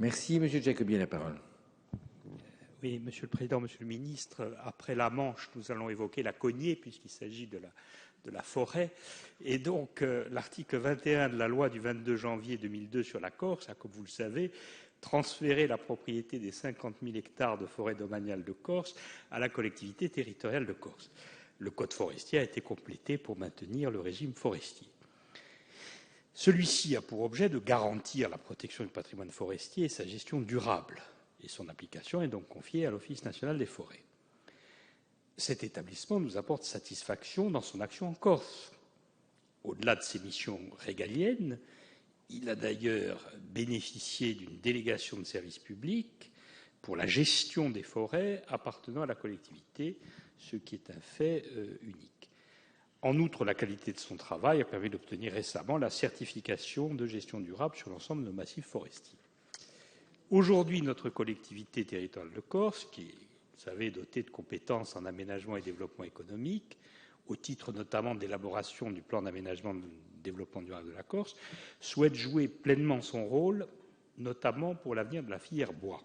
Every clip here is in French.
Merci, Monsieur Jacobi, la parole. Oui, Monsieur le Président, Monsieur le Ministre, après la Manche, nous allons évoquer la cognée, puisqu'il s'agit de la forêt. Et donc, l'article 21 de la loi du 22 janvier 2002 sur la Corse a, comme vous le savez, transféré la propriété des 50 000 hectares de forêt domaniale de Corse à la collectivité territoriale de Corse. Le code forestier a été complété pour maintenir le régime forestier. Celui-ci a pour objet de garantir la protection du patrimoine forestier et sa gestion durable. Et son application est donc confiée à l'Office national des forêts. Cet établissement nous apporte satisfaction dans son action en Corse. Au-delà de ses missions régaliennes, il a d'ailleurs bénéficié d'une délégation de service public pour la gestion des forêts appartenant à la collectivité, ce qui est un fait unique. En outre, la qualité de son travail a permis d'obtenir récemment la certification de gestion durable sur l'ensemble de nos massifs forestiers. Aujourd'hui, notre collectivité territoriale de Corse, qui est, vous savez, dotée de compétences en aménagement et développement économique, au titre notamment de l'élaboration du plan d'aménagement et de développement durable de la Corse, souhaite jouer pleinement son rôle, notamment pour l'avenir de la filière bois.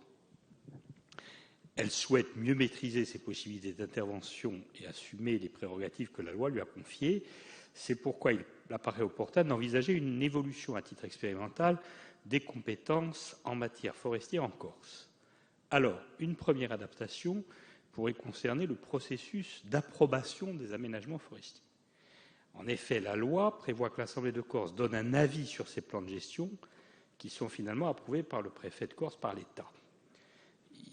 Elle souhaite mieux maîtriser ses possibilités d'intervention et assumer les prérogatives que la loi lui a confiées. C'est pourquoi il apparaît opportun d'envisager une évolution à titre expérimental des compétences en matière forestière en Corse. Alors, une première adaptation pourrait concerner le processus d'approbation des aménagements forestiers. En effet, la loi prévoit que l'Assemblée de Corse donne un avis sur ces plans de gestion qui sont finalement approuvés par le préfet de Corse, par l'État.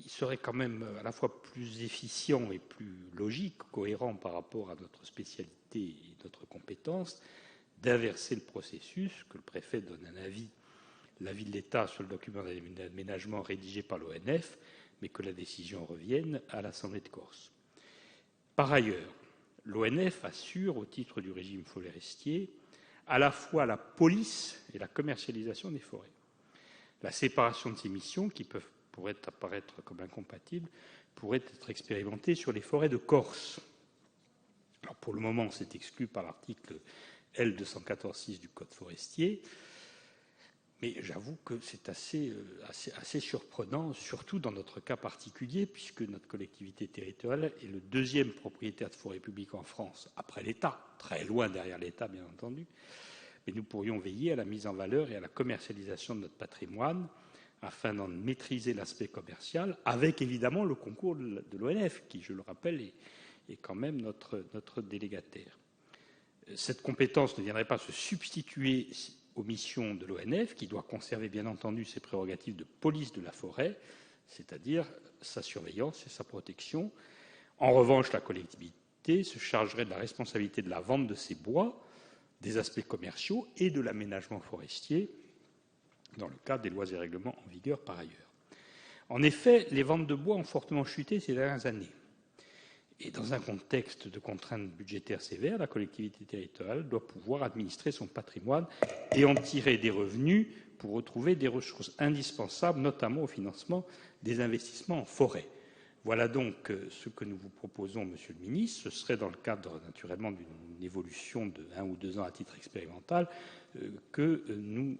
Il serait quand même à la fois plus efficient et plus logique, cohérent par rapport à notre spécialité et notre compétence, d'inverser le processus, que le préfet donne un avis, l'avis de l'État sur le document d'aménagement rédigé par l'ONF, mais que la décision revienne à l'Assemblée de Corse. Par ailleurs, l'ONF assure, au titre du régime forestier, à la fois la police et la commercialisation des forêts. La séparation de ces missions, qui pourraient apparaître comme incompatibles, pourrait être expérimentée sur les forêts de Corse. Alors pour le moment, c'est exclu par l'article L214-6 du Code forestier, mais j'avoue que c'est assez surprenant, surtout dans notre cas particulier, puisque notre collectivité territoriale est le deuxième propriétaire de forêts publiques en France, après l'État, très loin derrière l'État, bien entendu. Mais nous pourrions veiller à la mise en valeur et à la commercialisation de notre patrimoine afin d'en maîtriser l'aspect commercial, avec évidemment le concours de l'ONF, qui, je le rappelle, est quand même notre délégataire. Cette compétence ne viendrait pas se substituer aux missions de l'ONF, qui doit conserver bien entendu ses prérogatives de police de la forêt, c'est-à-dire sa surveillance et sa protection. En revanche, la collectivité se chargerait de la responsabilité de la vente de ces bois, des aspects commerciaux et de l'aménagement forestier, dans le cadre des lois et règlements en vigueur par ailleurs. En effet, les ventes de bois ont fortement chuté ces dernières années. Et dans un contexte de contraintes budgétaires sévères, la collectivité territoriale doit pouvoir administrer son patrimoine et en tirer des revenus pour retrouver des ressources indispensables, notamment au financement des investissements en forêt. Voilà donc ce que nous vous proposons, Monsieur le Ministre. Ce serait dans le cadre, naturellement, d'une évolution de 1 ou 2 ans à titre expérimental que nous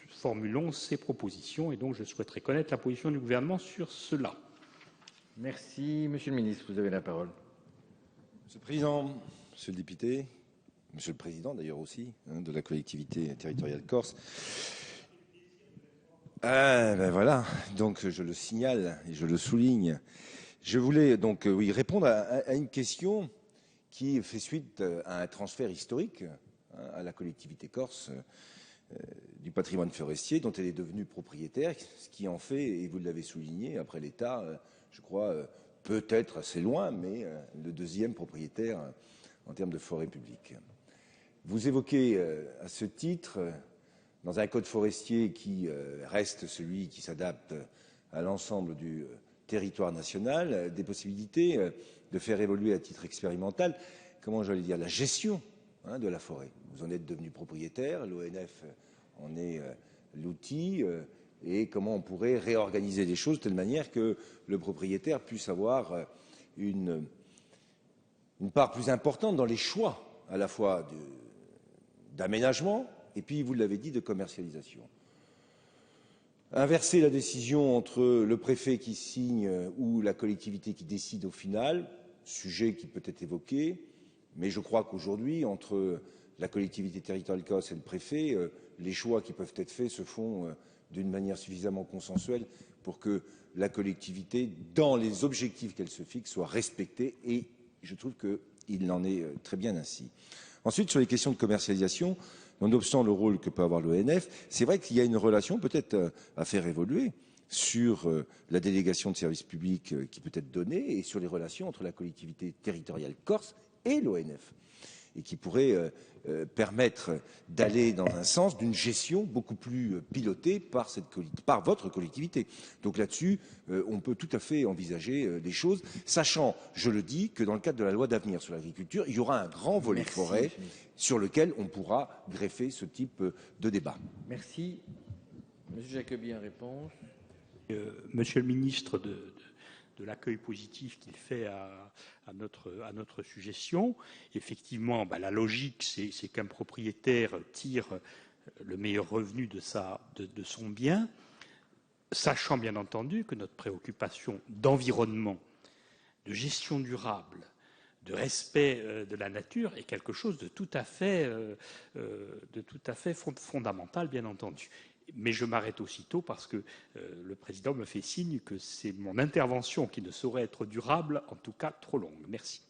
formulons ces propositions. Et donc, je souhaiterais connaître la position du gouvernement sur cela. Merci, Monsieur le Ministre. Vous avez la parole. Monsieur le Président, Monsieur le député, Monsieur le Président d'ailleurs aussi de la collectivité territoriale corse. Voilà, donc je le signale et je le souligne. Je voulais donc répondre à une question qui fait suite à un transfert historique à la collectivité corse du patrimoine forestier dont elle est devenue propriétaire, ce qui en fait, et vous l'avez souligné, après l'État, je crois, peut-être assez loin, mais le deuxième propriétaire en termes de forêt publique. Vous évoquez à ce titre, dans un code forestier qui reste celui qui s'adapte à l'ensemble du territoire national, des possibilités de faire évoluer à titre expérimental, comment j'allais dire, la gestion de la forêt. Vous en êtes devenu propriétaire, l'ONF en est l'outil, et comment on pourrait réorganiser les choses de telle manière que le propriétaire puisse avoir une part plus importante dans les choix à la fois d'aménagement et puis, vous l'avez dit, de commercialisation. Inverser la décision entre le préfet qui signe ou la collectivité qui décide au final, sujet qui peut être évoqué, mais je crois qu'aujourd'hui, entre la collectivité territoriale corse et le préfet, les choix qui peuvent être faits se font d'une manière suffisamment consensuelle pour que la collectivité, dans les objectifs qu'elle se fixe, soit respectée, et je trouve qu'il en est très bien ainsi. Ensuite, sur les questions de commercialisation, nonobstant le rôle que peut avoir l'ONF, c'est vrai qu'il y a une relation peut-être à faire évoluer sur la délégation de services publics qui peut être donnée et sur les relations entre la collectivité territoriale corse et l'ONF, et qui pourrait permettre d'aller dans un sens d'une gestion beaucoup plus pilotée par votre collectivité. Donc là-dessus, on peut tout à fait envisager des choses, sachant, je le dis, que dans le cadre de la loi d'avenir sur l'agriculture, il y aura un grand volet forêt sur lequel on pourra greffer ce type de débat. Merci. Monsieur Jacobi, en réponse. Monsieur le ministre, de l'accueil positif qu'il fait à notre suggestion. Effectivement, la logique, c'est qu'un propriétaire tire le meilleur revenu de son bien, sachant bien entendu que notre préoccupation d'environnement, de gestion durable, de respect de la nature est quelque chose de tout à fait fondamental, bien entendu. Mais je m'arrête aussitôt parce que le président me fait signe que c'est mon intervention qui ne saurait être durable, en tout cas trop longue. Merci.